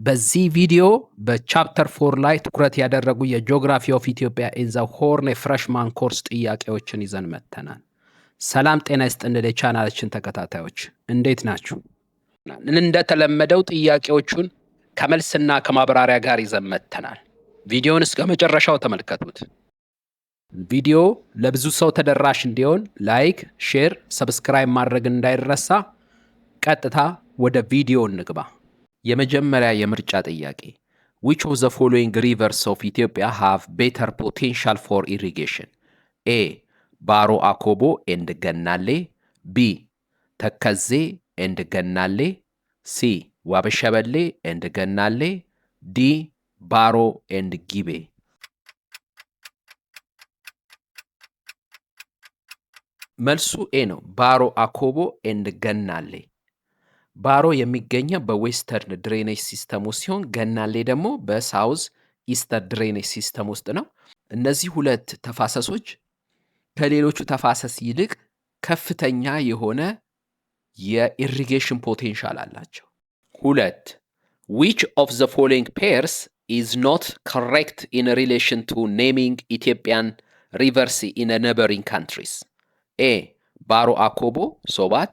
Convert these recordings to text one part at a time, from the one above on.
በዚህ ቪዲዮ በቻፕተር 4 ላይ ትኩረት ያደረጉ የጂኦግራፊ ኦፍ ኢትዮጵያ ኢን ዘ ሆርን የፍሬሽማን ኮርስ ጥያቄዎችን ይዘን መጥተናል። ሰላም ጤና ይስጥልን የቻናላችን ተከታታዮች እንዴት ናችሁ? እንደተለመደው ጥያቄዎቹን ከመልስና ከማብራሪያ ጋር ይዘን መጥተናል። ቪዲዮውን እስከ መጨረሻው ተመልከቱት። ቪዲዮ ለብዙ ሰው ተደራሽ እንዲሆን ላይክ፣ ሼር፣ ሰብስክራይብ ማድረግ እንዳይረሳ። ቀጥታ ወደ ቪዲዮ እንግባ። የመጀመሪያ የምርጫ ጥያቄ which of the following rivers of Ethiopia have better potential for irrigation? A. ባሮ አኮቦ and ገናሌ B. ተከዜ and ገናሌ C. ዋበሸበሌ and ገናሌ D. ባሮ and ጊቤ። መልሱ ኤ ነው። ባሮ አኮቦ and ገናሌ። ባሮ የሚገኘው በዌስተርን ድሬኔጅ ሲስተም ውስጥ ሲሆን ገናሌ ደግሞ በሳውዝ ኢስተር ድሬኔጅ ሲስተም ውስጥ ነው። እነዚህ ሁለት ተፋሰሶች ከሌሎቹ ተፋሰስ ይልቅ ከፍተኛ የሆነ የኢሪጌሽን ፖቴንሻል አላቸው። 2. which of the following pairs is not correct in relation to naming Ethiopian rivers in a neighboring countries? A. ባሮ አኮቦ ሶባት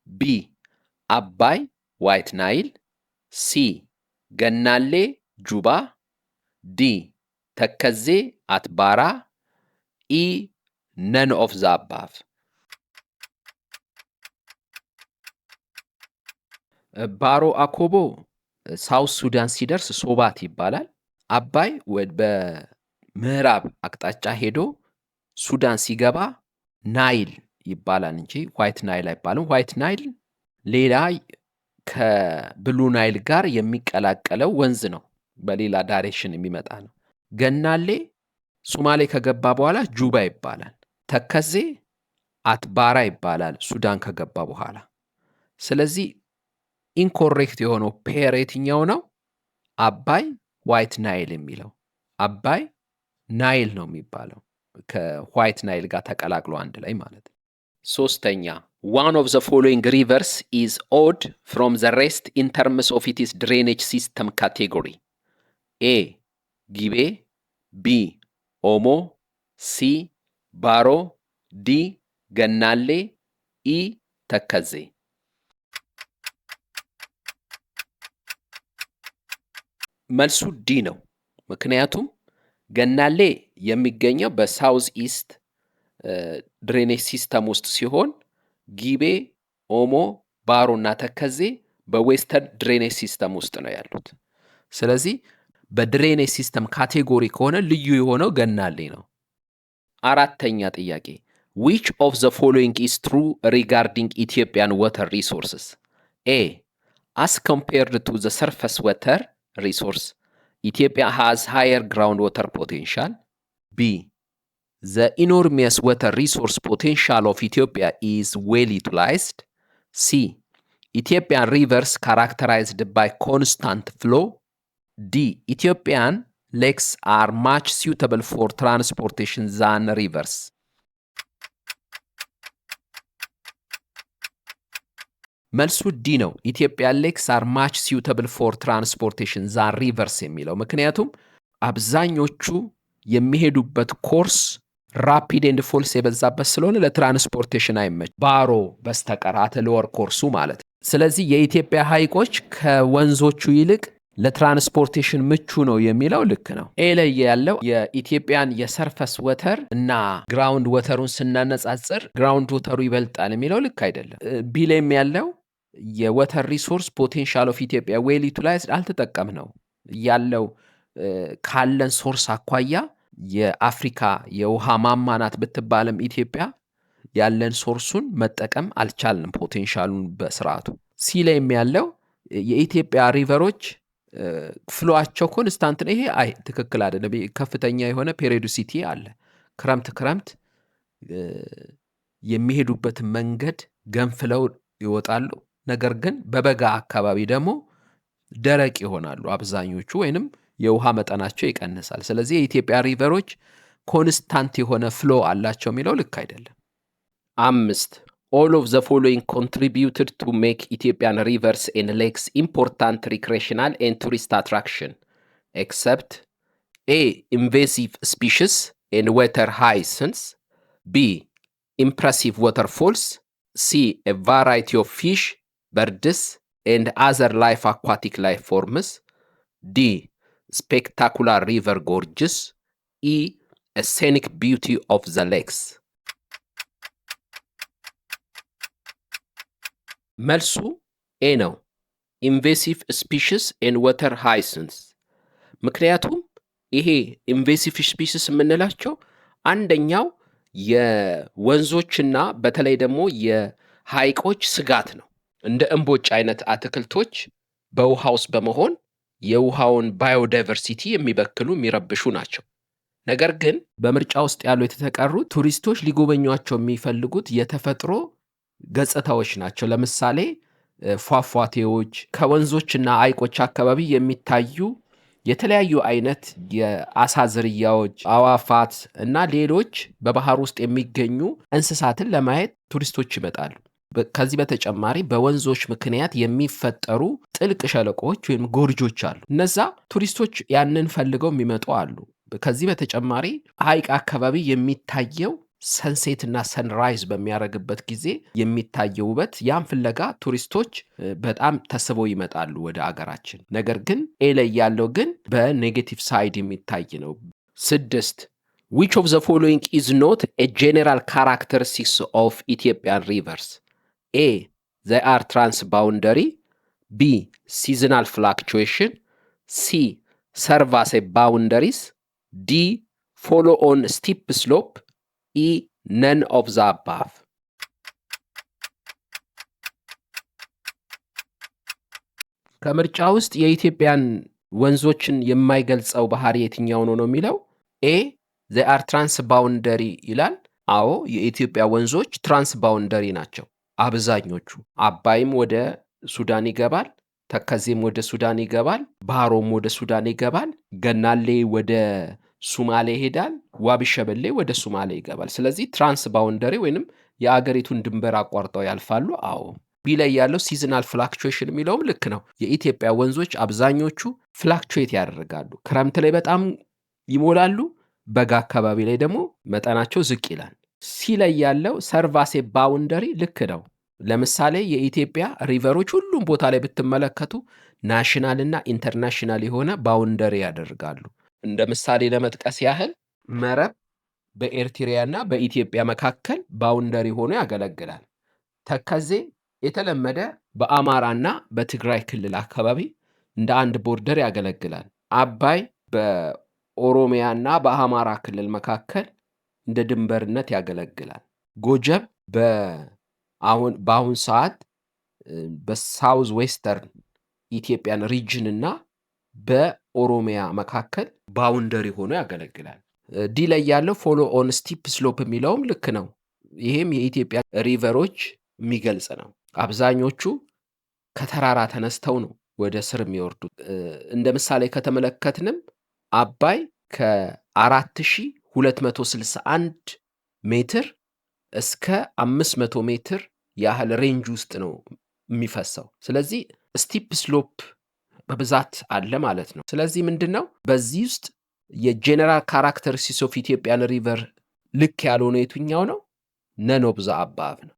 B. አባይ ዋይት ናይል ሲ ገናሌ ጁባ ዲ ተከዜ አትባራ ኢ ነን ኦፍ ዘ አባቭ። ባሮ አኮቦ ሳውት ሱዳን ሲደርስ ሶባት ይባላል። አባይ በምዕራብ አቅጣጫ ሄዶ ሱዳን ሲገባ ናይል ይባላል እንጂ ዋይት ናይል አይባልም። ዋይት ናይል ሌላ ከብሉ ናይል ጋር የሚቀላቀለው ወንዝ ነው፣ በሌላ ዳይሬክሽን የሚመጣ ነው። ገናሌ ሶማሌ ከገባ በኋላ ጁባ ይባላል። ተከዜ አትባራ ይባላል ሱዳን ከገባ በኋላ። ስለዚህ ኢንኮሬክት የሆነው ፔር የትኛው ነው? አባይ ዋይት ናይል የሚለው አባይ ናይል ነው የሚባለው ከዋይት ናይል ጋር ተቀላቅሎ አንድ ላይ ማለት ነው። 3ኛ one of the following rivers is odd from the rest in terms of its drainage system category? A. ጊቤ B. ኦሞ C. ባሮ D. ገናሌ E. ተከዜ። መልሱ ዲ ነው። ምክንያቱም ገናሌ የሚገኘው በሳውዝ ኢስት ድሬኔጅ ሲስተም ውስጥ ሲሆን ጊቤ፣ ኦሞ፣ ባሮ እና ተከዜ በዌስተርን ድሬኔጅ ሲስተም ውስጥ ነው ያሉት። ስለዚህ በድሬኔጅ ሲስተም ካቴጎሪ ከሆነ ልዩ የሆነው ገናሌ ነው። 4ኛ ጥያቄ which of the following is true regarding Ethiopian water resources? A. as compared to the surface water resource, Ethiopia has higher groundwater potential. B. the enormous water resource potential of Ethiopia is well utilized. C. Ethiopian rivers characterized by constant flow. D. Ethiopian lakes are much suitable for transportation than rivers. መልሱ ዲ ነው። ኢትዮጵያን ሌክስ አር ማች ሲውተብል ፎር ትራንስፖርቴሽን ዛን ሪቨርስ የሚለው ምክንያቱም አብዛኞቹ የሚሄዱበት ኮርስ ራፒድ ኤንድ ፎልስ የበዛበት ስለሆነ ለትራንስፖርቴሽን አይመች ባሮ በስተቀር አተለወር ኮርሱ ማለት ነው። ስለዚህ የኢትዮጵያ ሐይቆች ከወንዞቹ ይልቅ ለትራንስፖርቴሽን ምቹ ነው የሚለው ልክ ነው። ኤ ላይ ያለው የኢትዮጵያን የሰርፈስ ወተር እና ግራውንድ ወተሩን ስናነጻጽር ግራውንድ ወተሩ ይበልጣል የሚለው ልክ አይደለም። ቢ ላይም ያለው የወተር ሪሶርስ ፖቴንሻል ኦፍ ኢትዮጵያ ዌል ዩቲላይዝድ አልተጠቀም ነው ያለው ካለን ሶርስ አኳያ የአፍሪካ የውሃ ማማናት ብትባለም ኢትዮጵያ ያለን ሶርሱን መጠቀም አልቻልንም ፖቴንሻሉን በስርዓቱ። ሲ ላይም ያለው የኢትዮጵያ ሪቨሮች ፍሎአቸው ኮንስታንት ነው። ይሄ አይ ትክክል አይደለም። ከፍተኛ የሆነ ፔሪዮዲሲቲ አለ። ክረምት የሚሄዱበት መንገድ ገንፍለው ይወጣሉ። ነገር ግን በበጋ አካባቢ ደግሞ ደረቅ ይሆናሉ አብዛኞቹ ወይንም የውሃ መጠናቸው ይቀንሳል። ስለዚህ የኢትዮጵያ ሪቨሮች ኮንስታንት የሆነ ፍሎ አላቸው የሚለው ልክ አይደለም። 5 all of the following contributed to make Ethiopian rivers and lakes important recreational and tourist attraction, except A. Invasive species and water hyacinths, B. Impressive waterfalls, C. A variety of fish, birds, and other aquatic life forms, D. Spectacular river gorges, E. A scenic beauty of the lakes. መልሱ ኤ ነው። ኢንቬሲቭ ስፒሽስ ኤንድ ወተር ሃይሲንስ። ምክንያቱም ይሄ ኢንቬሲቭ ስፒሽስ የምንላቸው አንደኛው የወንዞችና በተለይ ደግሞ የሐይቆች ስጋት ነው። እንደ እምቦጭ አይነት አትክልቶች በውሃ ውስጥ በመሆን የውሃውን ባዮዳይቨርሲቲ የሚበክሉ የሚረብሹ ናቸው። ነገር ግን በምርጫ ውስጥ ያሉ የተቀሩ ቱሪስቶች ሊጎበኟቸው የሚፈልጉት የተፈጥሮ ገጽታዎች ናቸው። ለምሳሌ ፏፏቴዎች፣ ከወንዞችና ሐይቆች አካባቢ የሚታዩ የተለያዩ አይነት የአሳ ዝርያዎች፣ አዋፋት እና ሌሎች በባህር ውስጥ የሚገኙ እንስሳትን ለማየት ቱሪስቶች ይመጣሉ። ከዚህ በተጨማሪ በወንዞች ምክንያት የሚፈጠሩ ጥልቅ ሸለቆዎች ወይም ጎርጆች አሉ። እነዛ ቱሪስቶች ያንን ፈልገው የሚመጡ አሉ። ከዚህ በተጨማሪ ሐይቅ አካባቢ የሚታየው ሰንሴት እና ሰንራይዝ በሚያደርግበት ጊዜ የሚታየው ውበት ያን ፍለጋ ቱሪስቶች በጣም ተስበው ይመጣሉ ወደ አገራችን። ነገር ግን ኤ ላይ ያለው ግን በኔጌቲቭ ሳይድ የሚታይ ነው። 6. Which of the following is not a general characteristics of Ethiopian rivers? A. They are transboundary. B. Seasonal fluctuation. C. Serve as a boundaries. D. Follow on steep slope. E. None of the above. ከምርጫ ውስጥ የኢትዮጵያን ወንዞችን የማይገልጸው ባህሪ የትኛው ነው የሚለው ኤ they are transboundary ይላል። አዎ የኢትዮጵያ ወንዞች ትራንስባውንደሪ ናቸው አብዛኞቹ። አባይም ወደ ሱዳን ይገባል፣ ተከዜም ወደ ሱዳን ይገባል፣ ባሮም ወደ ሱዳን ይገባል፣ ገናሌ ወደ ሱማሌ ይሄዳል፣ ዋቢ ሸበሌ ወደ ሱማሌ ይገባል። ስለዚህ ትራንስባውንደሪ ወይንም የአገሪቱን ድንበር አቋርጠው ያልፋሉ። አዎ ቢ ላይ ያለው ሲዝናል ፍላክቹዌሽን የሚለውም ልክ ነው። የኢትዮጵያ ወንዞች አብዛኞቹ ፍላክቹዌት ያደርጋሉ። ክረምት ላይ በጣም ይሞላሉ፣ በጋ አካባቢ ላይ ደግሞ መጠናቸው ዝቅ ይላል። ሲ ላይ ያለው ሰርቫሴ ባውንደሪ ልክ ነው። ለምሳሌ የኢትዮጵያ ሪቨሮች ሁሉም ቦታ ላይ ብትመለከቱ ናሽናል እና ኢንተርናሽናል የሆነ ባውንደሪ ያደርጋሉ። እንደ ምሳሌ ለመጥቀስ ያህል መረብ በኤርትሪያ እና በኢትዮጵያ መካከል ባውንደሪ ሆኖ ያገለግላል። ተከዜ የተለመደ በአማራና በትግራይ ክልል አካባቢ እንደ አንድ ቦርደር ያገለግላል። አባይ በኦሮሚያና በአማራ ክልል መካከል እንደ ድንበርነት ያገለግላል። ጎጀብ በአሁን ሰዓት በሳውዝ ዌስተርን ኢትዮጵያን ሪጅን እና በኦሮሚያ መካከል ባውንደሪ ሆኖ ያገለግላል። ዲ ላይ ያለው ፎሎ ኦን ስቲፕ ስሎፕ የሚለውም ልክ ነው። ይሄም የኢትዮጵያ ሪቨሮች የሚገልጽ ነው። አብዛኞቹ ከተራራ ተነስተው ነው ወደ ስር የሚወርዱት። እንደ ምሳሌ ከተመለከትንም አባይ ከ4261 ሜትር እስከ 500 ሜትር ያህል ሬንጅ ውስጥ ነው የሚፈሰው። ስለዚህ ስቲፕ ስሎፕ በብዛት አለ ማለት ነው። ስለዚህ ምንድን ነው በዚህ ውስጥ የጄኔራል ካራክተሪስቲክስ ኦፍ ኢትዮጵያን ሪቨር ልክ ያልሆነ የትኛው ነው? ነን ኦፍ ዘ አባቭ ነው።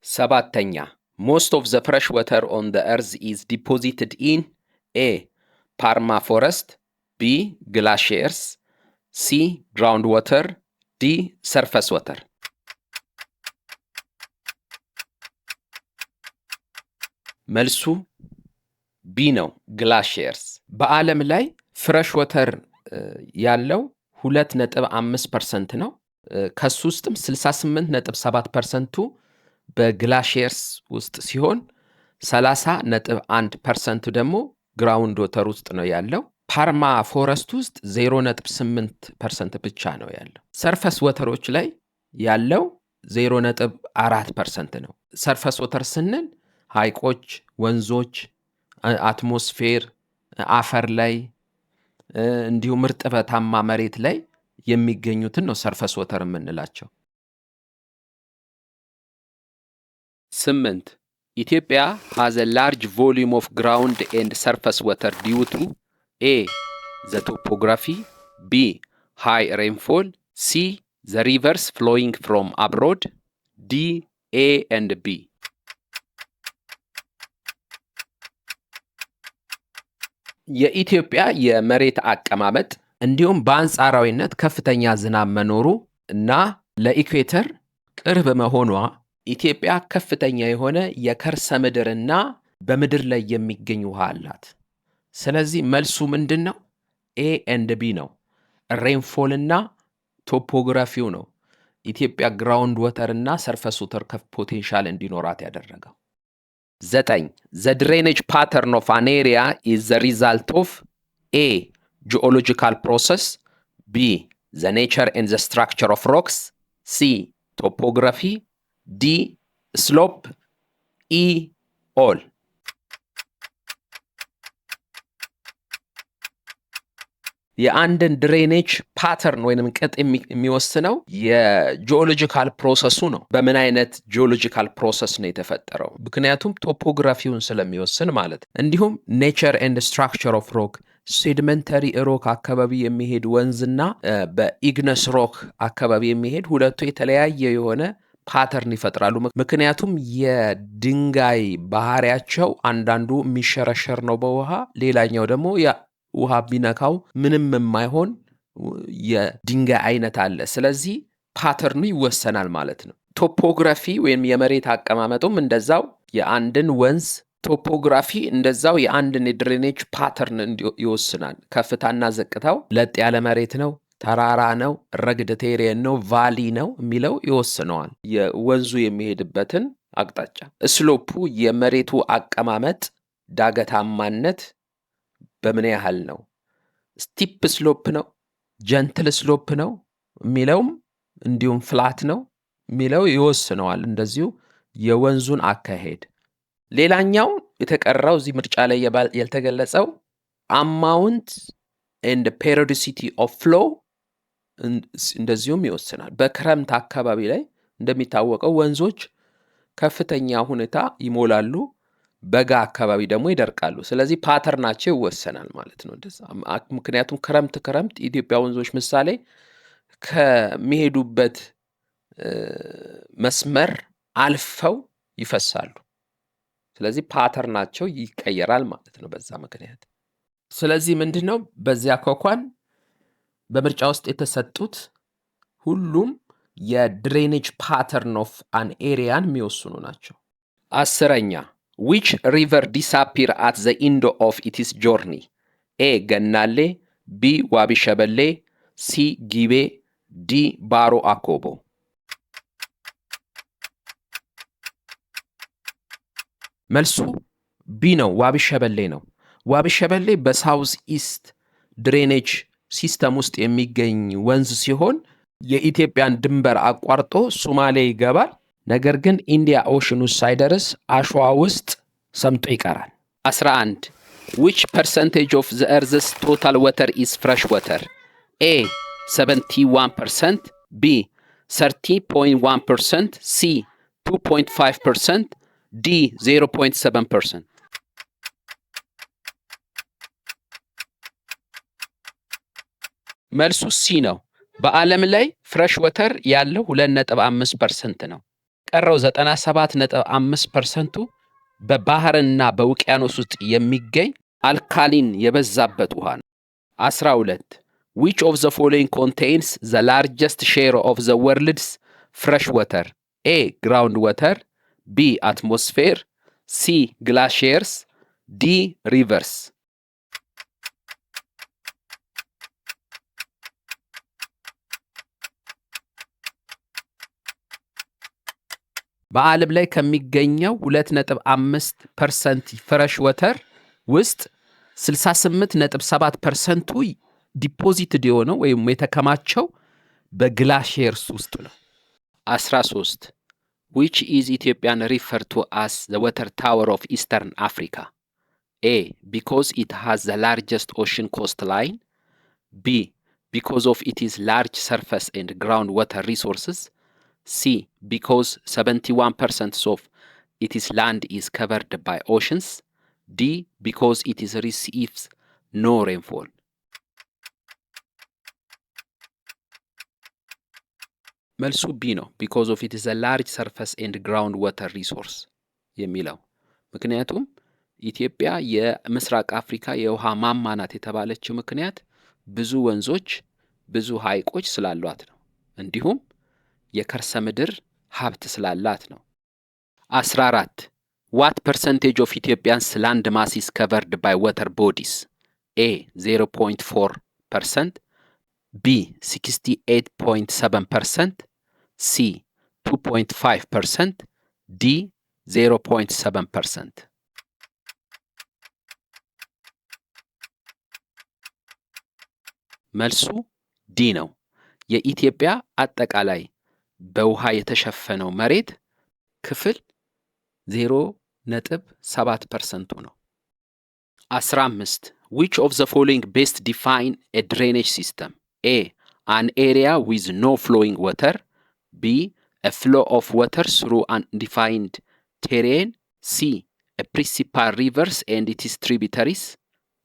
7ኛ most of the fresh water on the earth is deposited in A. permafrost, B. glaciers, C. groundwater, D. surface water. መልሱ ቢ ነው፣ ግላሺየርስ። በዓለም ላይ ፍሬሽ ወተር ያለው 2.5% ነው። ከሱ ውስጥም 68.7%ቱ በግላሺየርስ ውስጥ ሲሆን 30.1% ደግሞ ግራውንድ ወተር ውስጥ ነው ያለው። ፓርማ ፎረስት ውስጥ 0.8% ብቻ ነው ያለው። ሰርፈስ ወተሮች ላይ ያለው 0.4% ነው። ሰርፈስ ወተር ስንል ሐይቆች፣ ወንዞች፣ አትሞስፌር፣ አፈር ላይ እንዲሁም እርጥበታማ መሬት ላይ የሚገኙትን ነው ሰርፈስ ወተር የምንላቸው። 8 ኢትዮጵያ has a large volume of ground and surface water due to A. the topography, B. high rainfall, C. the rivers flowing from abroad, D. A and B. የኢትዮጵያ የመሬት አቀማመጥ እንዲሁም በአንጻራዊነት ከፍተኛ ዝናብ መኖሩ እና ለኢኩዌተር ቅርብ መሆኗ ኢትዮጵያ ከፍተኛ የሆነ የከርሰ ምድርና በምድር ላይ የሚገኝ ውሃ አላት። ስለዚህ መልሱ ምንድን ነው? ኤ ኤንድ ቢ ነው። ሬንፎል እና ቶፖግራፊው ነው ኢትዮጵያ ግራውንድ ወተር እና ሰርፈስ ወተር ፖቴንሻል እንዲኖራት ያደረገው። 9 the drainage pattern of an area is the result of A. geological process, B. the nature and the structure of rocks, C. topography, D. slope, E. all. የአንድን ድሬኔጅ ፓተርን ወይንም ቅጥ የሚወስነው የጂኦሎጂካል ፕሮሰሱ ነው። በምን አይነት ጂኦሎጂካል ፕሮሰስ ነው የተፈጠረው? ምክንያቱም ቶፖግራፊውን ስለሚወስን ማለት። እንዲሁም ኔቸር ኤንድ ስትራክቸር ኦፍ ሮክ ሴዲመንተሪ ሮክ አካባቢ የሚሄድ ወንዝና በኢግነስ ሮክ አካባቢ የሚሄድ ሁለቱ የተለያየ የሆነ ፓተርን ይፈጥራሉ። ምክንያቱም የድንጋይ ባህሪያቸው አንዳንዱ የሚሸረሸር ነው በውሃ፣ ሌላኛው ደግሞ ውሃ ቢነካው ምንም የማይሆን የድንጋይ አይነት አለ። ስለዚህ ፓተርኑ ይወሰናል ማለት ነው። ቶፖግራፊ ወይም የመሬት አቀማመጡም እንደዛው የአንድን ወንዝ ቶፖግራፊ እንደዛው የአንድን የድሬኔጅ ፓተርን ይወስናል። ከፍታና ዝቅታው ለጥ ያለ መሬት ነው፣ ተራራ ነው፣ ረግድ ቴሬን ነው፣ ቫሊ ነው የሚለው ይወስነዋል የወንዙ የሚሄድበትን አቅጣጫ። ስሎፑ የመሬቱ አቀማመጥ ዳገታማነት በምን ያህል ነው? ስቲፕ ስሎፕ ነው፣ ጀንትል ስሎፕ ነው የሚለውም እንዲሁም ፍላት ነው የሚለው ይወስነዋል እንደዚሁ የወንዙን አካሄድ። ሌላኛው የተቀረው እዚህ ምርጫ ላይ ያልተገለጸው አማውንት ኤንድ ፔሪዮዲሲቲ ኦፍ ፍሎ እንደዚሁም ይወስናል። በክረምት አካባቢ ላይ እንደሚታወቀው ወንዞች ከፍተኛ ሁኔታ ይሞላሉ፣ በጋ አካባቢ ደግሞ ይደርቃሉ። ስለዚህ ፓተርናቸው ይወሰናል ማለት ነው እንደዛ። ምክንያቱም ክረምት የኢትዮጵያ ወንዞች ምሳሌ ከሚሄዱበት መስመር አልፈው ይፈሳሉ። ስለዚህ ፓተርናቸው ይቀየራል ማለት ነው በዛ ምክንያት። ስለዚህ ምንድን ነው በዚያ ኮኳን በምርጫ ውስጥ የተሰጡት ሁሉም የድሬኔጅ ፓተርን ኦፍ አን ኤሪያን የሚወስኑ ናቸው። 10ኛ which river disappear at the end of its journey? A. ገናሌ፣ B. ዋቢ ሸበሌ፣ C. ጊቤ፣ D. ባሮ አኮቦ። መልሱ ቢ ነው፣ ዋቢ ሸበሌ ነው። ዋቢ ሸበሌ በሳውዝ ኢስት ድሬኔጅ ሲስተም ውስጥ የሚገኝ ወንዝ ሲሆን የኢትዮጵያን ድንበር አቋርጦ ሶማሌ ይገባል። ነገር ግን ኢንዲያ ኦሽን ውስጥ ሳይደርስ አሸዋ ውስጥ ሰምጦ ይቀራል። 11 which percentage of the earth's total water is fresh water? A. 71%, B. 30.1%, C. 2.5%, D. 0.7%. መልሱ ሲ ነው። በዓለም ላይ ፍሬሽ ወተር ያለው 2.5% ነው። ቀረው 97.5%ቱ በባህርና በውቅያኖስ ውስጥ የሚገኝ አልካሊን የበዛበት ውሃ ነው። 12 which of the following contains the largest share of the world's fresh water? A. ground water, B. atmosphere, C. glaciers, D. rivers. በዓለም ላይ ከሚገኘው 2.5% ፍሬሽ ወተር ውስጥ 68.7%ቱ ዲፖዚትድ የሆነው ወይም የተከማቸው በግላሺየርስ ውስጥ ነው። 13 which is Ethiopian referred to as the water tower of Eastern Africa? A. because it has the largest ocean coastline, B. Because of its large surface and groundwater resources. C. Because 71% of its land is covered by oceans. D. Because it receives no rainfall. መልሱ ቢ ነው። ቢኮዝ ኦፍ ኢት ኢዝ አ ላርጅ ሰርፈስ ኤንድ ግራውንድ ዋተር ሪሶርስ የሚለው ምክንያቱም ኢትዮጵያ የምስራቅ አፍሪካ የውሃ ማማ ናት የተባለችው ምክንያት ብዙ ወንዞች፣ ብዙ ሐይቆች ስላሏት ነው። እንዲሁም የከርሰ ምድር ሀብት ስላላት ነው። 14 What percentage of Ethiopia's land mass is covered by water bodies? A. 0.4%, B. 68.7%, C. 2.5%, D. 0.7%. መልሱ ዲ ነው። የኢትዮጵያ አጠቃላይ በውሃ የተሸፈነው መሬት ክፍል 0.7% ነው። 15 Which of the following best define a drainage system? A. An area with no flowing water. B. A flow of water through undefined terrain. C. A principal rivers and its tributaries.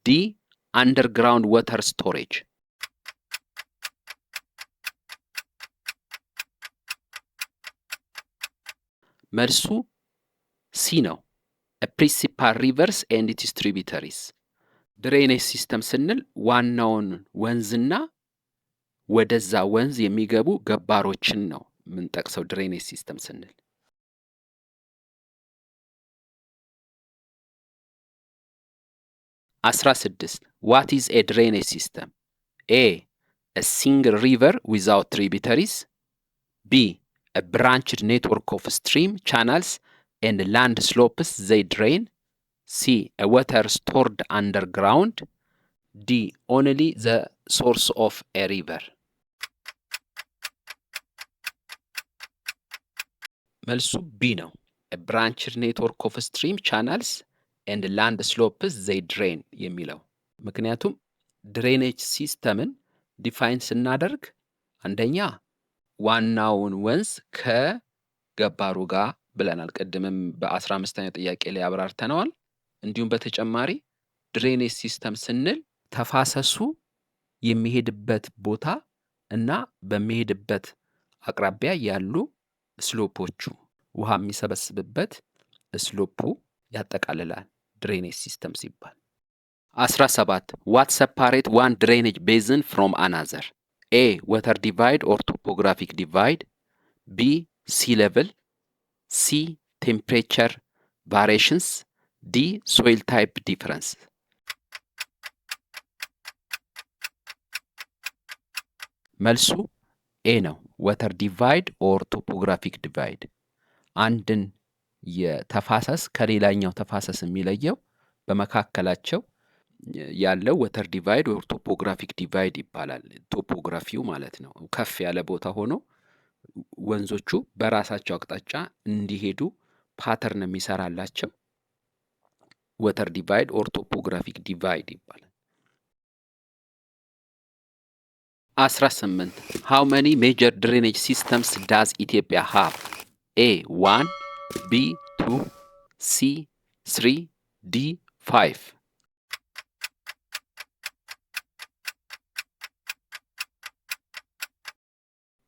D. Underground water storage. መልሱ ሲ ነው። A principal rivers and its tributaries. ድሬኔጅ ሲስተም ስንል ዋናውን ወንዝና ወደዛ ወንዝ የሚገቡ ገባሮችን ነው የምንጠቅሰው ድሬኔጅ ሲስተም ስንል። 16 What is a drainage system? A. A single river without tributaries. B. A branched network of stream channels and land slopes they drain. C. A water stored underground. D. Only the source of a river. መልሱ ቢ ነው። A branched network of stream channels and land slopes they drain የሚለው ምክንያቱም ድሬኔጅ ሲስተምን ዲፋይን ስናደርግ አንደኛ ዋናውን ወንዝ ከገባሩ ጋር ብለናል። ቅድምም በ15ኛው ጥያቄ ላይ አብራርተነዋል። እንዲሁም በተጨማሪ ድሬኔጅ ሲስተም ስንል ተፋሰሱ የሚሄድበት ቦታ እና በሚሄድበት አቅራቢያ ያሉ ስሎፖቹ ውሃ የሚሰበስብበት ስሎፑ ያጠቃልላል ድሬኔጅ ሲስተም ሲባል። 17 What separate one drainage basin from another? A. Water divide or topographic divide. B. Sea level. C. Temperature variations. D. Soil type difference. መልሱ ኤ ነው። water divide or topographic divide. አንድን የተፋሰስ ከሌላኛው ተፋሰስ የሚለየው በመካከላቸው ያለው water divide or topographic divide ይባላል። ቶፖግራፊው ማለት ነው። ከፍ ያለ ቦታ ሆኖ ወንዞቹ በራሳቸው አቅጣጫ እንዲሄዱ ፓተርን የሚሰራላቸው water divide or topographic divide ይባላል። 18 How many major drainage systems does Ethiopia have? A. 1, B. 2, C. 3, D. 5.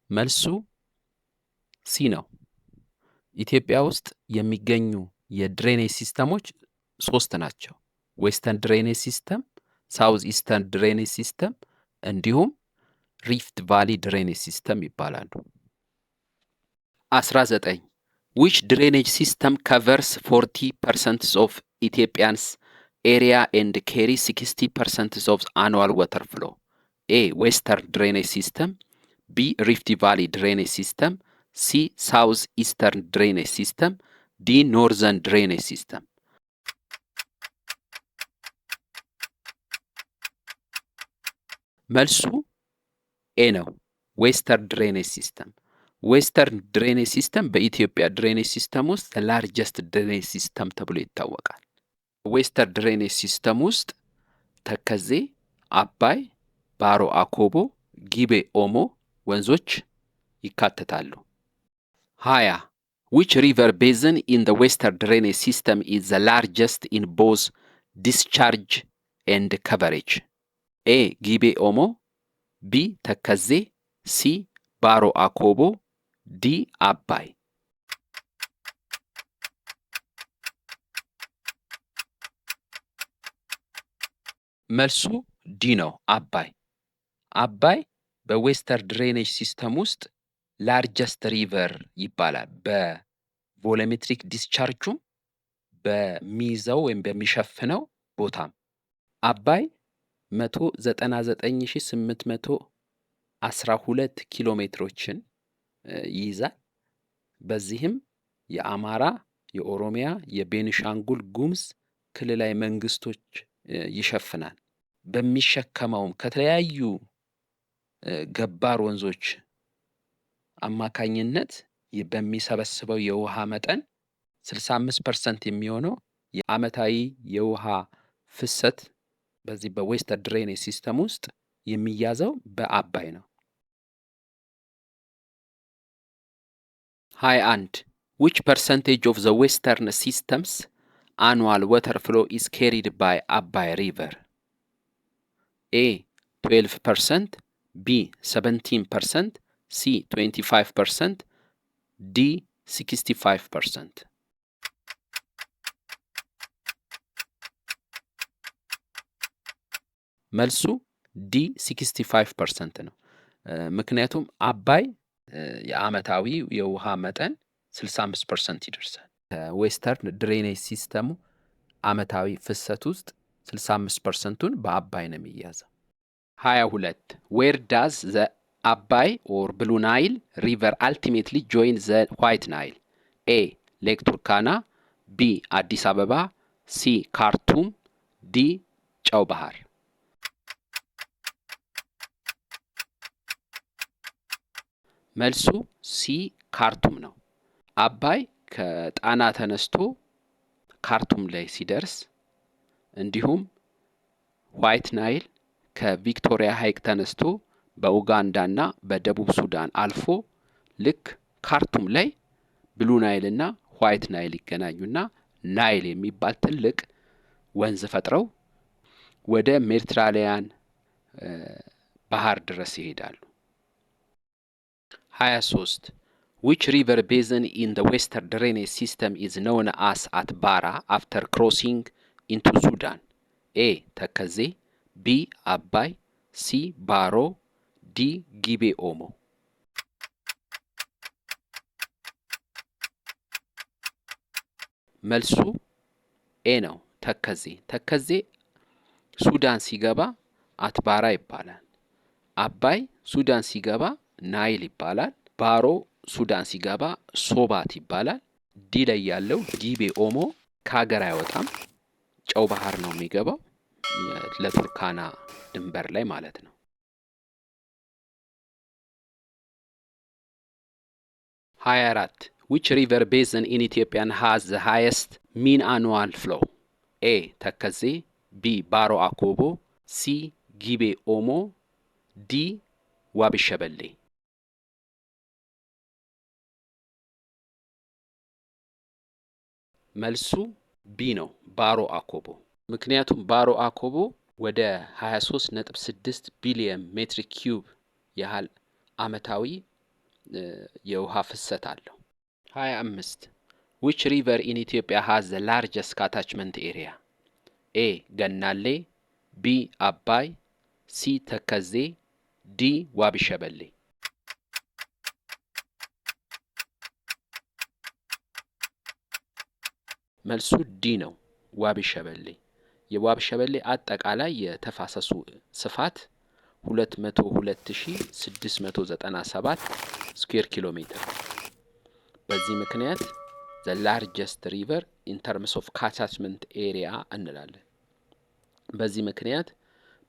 መልሱ ሲ ነው። ኢትዮጵያ ውስጥ የሚገኙ የድሬኔጅ ሲስተሞች 3 ናቸው። ዌስተርን ድሬኔጅ ሲስተም፣ ሳውዝ ኢስተርን ድሬኔጅ ሲስተም እንዲሁም ሪፍት ቫሊ ድሬኔጅ ሲስተም ይባላሉ። 19 Which drainage system covers 40% of Ethiopia's area and carries 60% of annual water flow? A. Western drainage system. B. Rift Valley drainage system. C. South Eastern drainage system. D. Northern drainage system. መልሱ ኤ ነው። ዌስተርን ድሬኔጅ ሲስተም። ዌስተርን ድሬኔጅ ሲስተም በኢትዮጵያ ድሬኔጅ ሲስተም ውስጥ ላርጀስት ድሬኔጅ ሲስተም ተብሎ ይታወቃል። ዌስተርን ድሬኔጅ ሲስተም ውስጥ ተከዜ፣ አባይ፣ ባሮ አኮቦ፣ ጊቤ ኦሞ ወንዞች ይካተታሉ። 20 which river basin in the western drainage system is the largest in both discharge and coverage? A ጊቤ ኦሞ፣ ቢ ተከዜ፣ ሲ ባሮ አኮቦ፣ ዲ አባይ። መልሱ ዲ ነው፣ አባይ። አባይ በዌስተርን ድሬኔጅ ሲስተም ውስጥ ላርጀስት ሪቨር ይባላል። በቮሎሜትሪክ ዲስቻርጁም በሚይዘው ወይም በሚሸፍነው ቦታም አባይ 199,812 ኪሎ ሜትሮችን ይይዛል። በዚህም የአማራ፣ የኦሮሚያ፣ የቤኒሻንጉል ጉሙዝ ክልላዊ መንግስቶች ይሸፍናል። በሚሸከመውም ከተለያዩ ገባር ወንዞች አማካኝነት በሚሰበስበው የውሃ መጠን 65% የሚሆነው የዓመታዊ የውሃ ፍሰት በዚህ በዌስተርን ድሬኔጅ ሲስተም ውስጥ የሚያዘው በአባይ ነው። 21 which percentage of the western systems annual water flow is carried by Abai river? A 12%, B 17%, C 25%, D 65%. መልሱ ዲ 65% ነው። ምክንያቱም አባይ የዓመታዊ የውሃ መጠን 65% ይደርሳል። ዌስተርን ድሬኔጅ ሲስተሙ ዓመታዊ ፍሰት ውስጥ 65%ን በአባይ ነው የሚያዘው። 22 ዌር ዳዝ ዘ አባይ ኦር ብሉ ናይል ሪቨር አልቲሜትሊ ጆይን ዘ ዋይት ናይል? ኤ ሌክ ቱርካና፣ ቢ አዲስ አበባ፣ ሲ ካርቱም፣ ዲ ጨው ባህር። መልሱ ሲ ካርቱም ነው። አባይ ከጣና ተነስቶ ካርቱም ላይ ሲደርስ እንዲሁም ዋይት ናይል ከቪክቶሪያ ሐይቅ ተነስቶ በኡጋንዳና በደቡብ ሱዳን አልፎ ልክ ካርቱም ላይ ብሉ ናይልና ዋይት ናይል ይገናኙና ናይል የሚባል ትልቅ ወንዝ ፈጥረው ወደ ሜዲትራኒያን ባህር ድረስ ይሄዳሉ። 23 which river basin in the western drainage system is known as Atbara after crossing into Sudan? A ተከዜ፣ B አባይ፣ C ባሮ፣ D ጊቤ ኦሞ። መልሱ ኤ ነው፣ ተከዜ። ተከዜ ሱዳን ሲገባ አትባራ ይባላል። አባይ ሱዳን ሲገባ ናይል ይባላል። ባሮ ሱዳን ሲገባ ሶባት ይባላል። ዲ ላይ ያለው ጊቤ ኦሞ ከሀገር አይወጣም፣ ጨው ባህር ነው የሚገባው፣ ለቱርካና ድንበር ላይ ማለት ነው። 24 which river basin in Ethiopia has the highest mean annual flow? A ተከዜ፣ B ባሮ አኮቦ፣ C ጊቤ ኦሞ፣ D ዋቢ ሸበሌ። መልሱ ቢ ነው፣ ባሮ አኮቦ። ምክንያቱም ባሮ አኮቦ ወደ 23.6 ቢሊየን ሜትር ኪዩብ ያህል ዓመታዊ የውሃ ፍሰት አለው። 25 which river in Ethiopia has the largest catchment area? A ገናሌ፣ B አባይ፣ C ተከዜ፣ D ዋቢ ሸበሌ። መልሱ ዲ ነው፣ ዋቢ ሸበሌ። የዋቢ ሸበሌ አጠቃላይ የተፋሰሱ ስፋት 202,697 ስኩዌር ኪሎ ሜትር። በዚህ ምክንያት the largest river in terms of catchment area እንላለን። በዚህ ምክንያት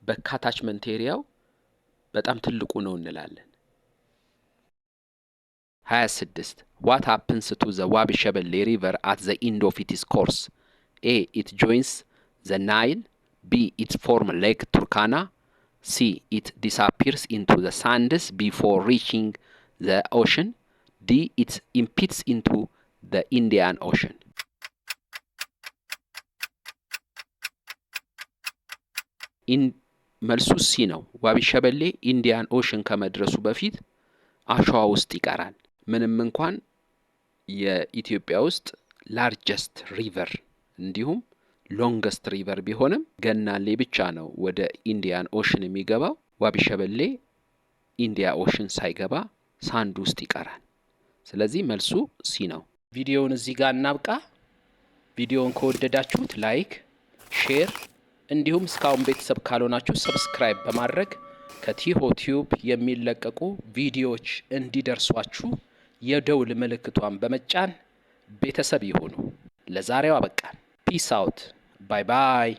በካታችመንት ኤሪያው በጣም ትልቁ ነው እንላለን። 26 what happens to the ዋቢ ሸበሌ river at the end of its course? A it joins the Nile, B it forms Lake Turkana, C. It disappears into the sands before reaching the ocean. D. It impedes into the Indian Ocean. መልሱ ሲ ነው። ዋቢ ሸበሌ ኢንዲያን ኦሽን ከመድረሱ በፊት አሸዋ ውስጥ ይቀራል። ምንም እንኳን የኢትዮጵያ ውስጥ ላርጀስት ሪቨር እንዲሁም ሎንገስት ሪቨር ቢሆንም ገናሌ ብቻ ነው ወደ ኢንዲያን ኦሽን የሚገባው። ዋቢ ሸበሌ ኢንዲያ ኦሽን ሳይገባ ሳንድ ውስጥ ይቀራል። ስለዚህ መልሱ ሲ ነው። ቪዲዮውን እዚህ ጋር እናብቃ። ቪዲዮውን ከወደዳችሁት ላይክ፣ ሼር እንዲሁም እስካሁን ቤተሰብ ካልሆናችሁ ሰብስክራይብ በማድረግ ከቲሆ ቲዩብ የሚለቀቁ ቪዲዮዎች እንዲደርሷችሁ የደውል ምልክቷን በመጫን ቤተሰብ ይሁኑ። ለዛሬው አበቃን። ፒስ አውት። ባይ ባይ።